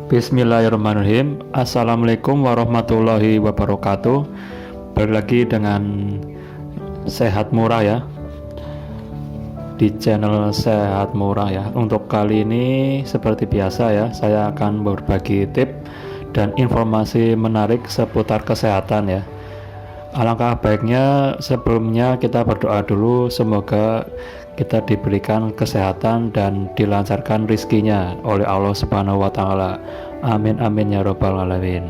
Bismillahirrahmanirrahim. Assalamualaikum warahmatullahi wabarakatuh. Balik lagi dengan Sehat Murah ya, di channel Sehat Murah ya. Untuk kali ini seperti biasa ya, saya akan berbagi tips dan informasi menarik seputar kesehatan ya. Alangkah baiknya sebelumnya kita berdoa dulu, semoga kita diberikan kesehatan dan dilancarkan rizkinya oleh Allah Subhanahu wa Ta'ala. Amin amin ya Rabbal alamin.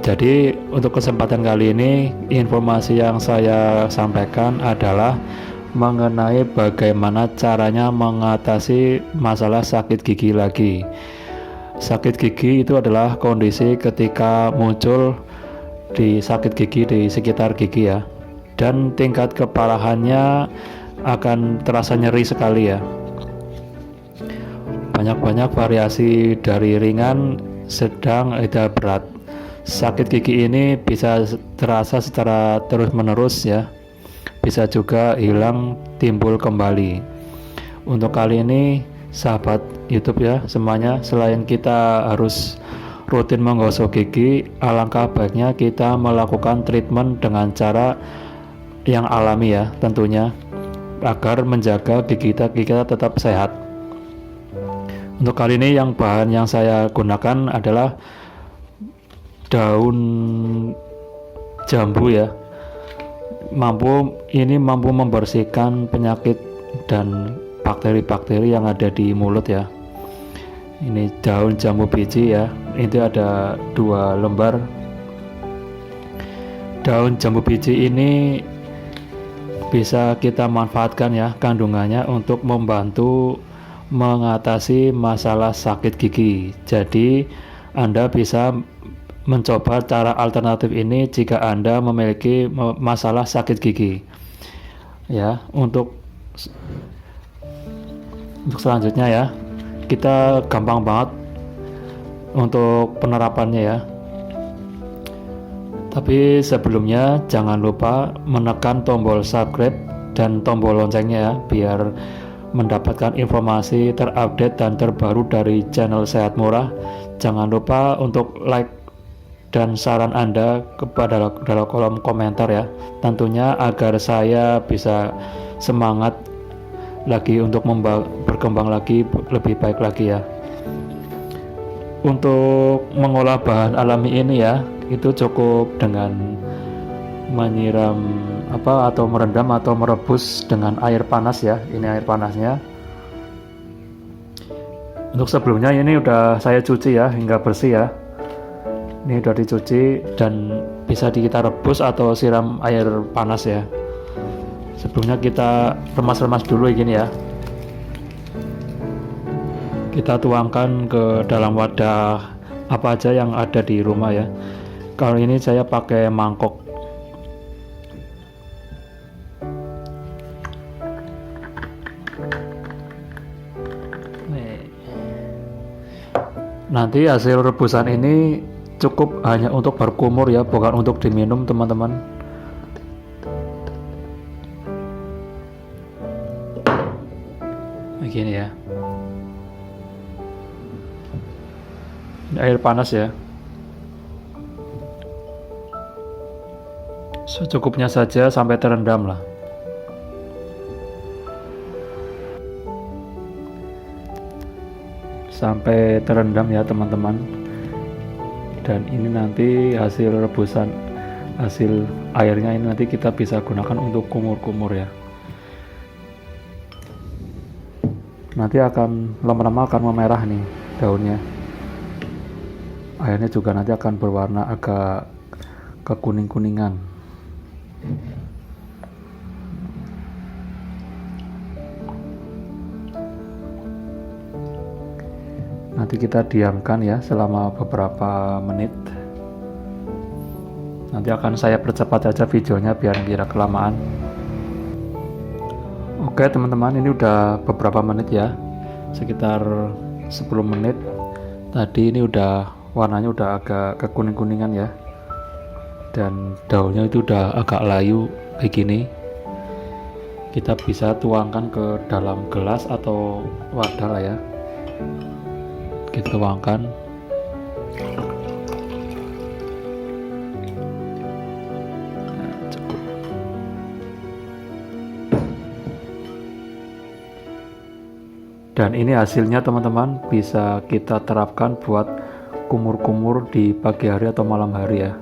Jadi untuk kesempatan kali ini, informasi yang saya sampaikan adalah mengenai bagaimana caranya mengatasi masalah sakit gigi lagi. Sakit gigi itu adalah kondisi ketika muncul di sakit gigi di sekitar gigi ya, dan tingkat keparahannya akan terasa nyeri sekali ya. Banyak variasi dari ringan, sedang, hingga berat. Sakit gigi ini bisa terasa secara terus-menerus ya, bisa juga hilang timbul kembali. Untuk kali ini sahabat YouTube ya semuanya, selain kita harus rutin menggosok gigi, alangkah baiknya kita melakukan treatment dengan cara yang alami ya tentunya, agar menjaga gigi kita tetap sehat. Untuk kali ini yang bahan yang saya gunakan adalah daun jambu ya. Ini mampu membersihkan penyakit dan bakteri-bakteri yang ada di mulut ya. Ini daun jambu biji ya, itu ada 2 lembar. Daun jambu biji ini bisa kita manfaatkan ya kandungannya untuk membantu mengatasi masalah sakit gigi. Jadi Anda bisa mencoba cara alternatif ini jika Anda memiliki masalah sakit gigi ya. Untuk selanjutnya ya, kita gampang banget untuk penerapannya ya. Tapi sebelumnya jangan lupa menekan tombol subscribe dan tombol loncengnya ya, biar mendapatkan informasi terupdate dan terbaru dari channel Sehat Murah. Jangan lupa untuk like dan saran Anda kepada dalam kolom komentar ya, tentunya agar saya bisa semangat lagi untuk berkembang lagi lebih baik lagi ya. Untuk mengolah bahan alami ini ya, itu cukup dengan menyiram atau merendam atau merebus dengan air panas ya. Ini air panasnya. Untuk sebelumnya ini udah saya cuci ya hingga bersih ya. Ini udah dicuci dan bisa kita rebus atau siram air panas ya. Sebelumnya kita remas-remas dulu gini ya. Kita tuangkan ke dalam wadah apa aja yang ada di rumah ya. Kalau ini saya pakai mangkok. Nanti hasil rebusan ini cukup hanya untuk berkumur ya, bukan untuk diminum teman-teman. Begini ya. Ini air panas ya. Secukupnya saja sampai terendam lah. Sampai terendam ya teman-teman. Dan ini nanti hasil rebusan, hasil airnya ini nanti kita bisa gunakan untuk kumur-kumur ya. Nanti akan lama-lama akan memerah nih daunnya. Airnya juga nanti akan berwarna agak kekuning-kuningan. Nanti kita diamkan ya selama beberapa menit. Nanti akan saya percepat aja videonya biar tidak kelamaan. Oke teman-teman, ini udah beberapa menit ya, sekitar 10 menit. Tadi ini udah warnanya udah agak kekuning-kuningan ya, dan daunnya itu udah agak layu begini. Kita bisa tuangkan ke dalam gelas atau wadah lah ya. kita tuangkan. Dan ini hasilnya teman-teman, bisa kita terapkan buat kumur-kumur di pagi hari atau malam hari ya.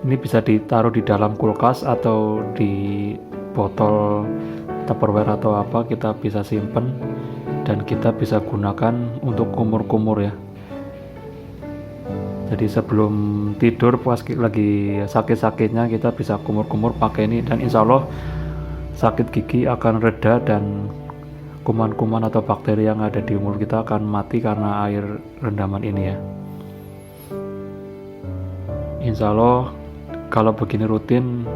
Ini bisa ditaruh di dalam kulkas atau di botol Tupperware atau apa, kita bisa simpen dan kita bisa gunakan untuk kumur-kumur ya. Jadi sebelum tidur pas lagi sakit-sakitnya kita bisa kumur-kumur pakai ini, dan insya Allah sakit gigi akan reda dan kuman-kuman atau bakteri yang ada di mulut kita akan mati karena air rendaman ini ya. Insya Allah kalau begini rutin,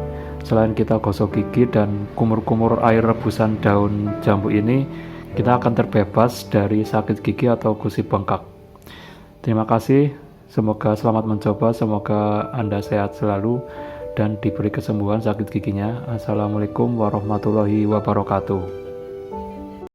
selain kita gosok gigi dan kumur-kumur air rebusan daun jambu ini, kita akan terbebas dari sakit gigi atau gusi bengkak. Terima kasih, semoga selamat mencoba, semoga Anda sehat selalu dan diberi kesembuhan sakit giginya. Assalamualaikum warahmatullahi wabarakatuh.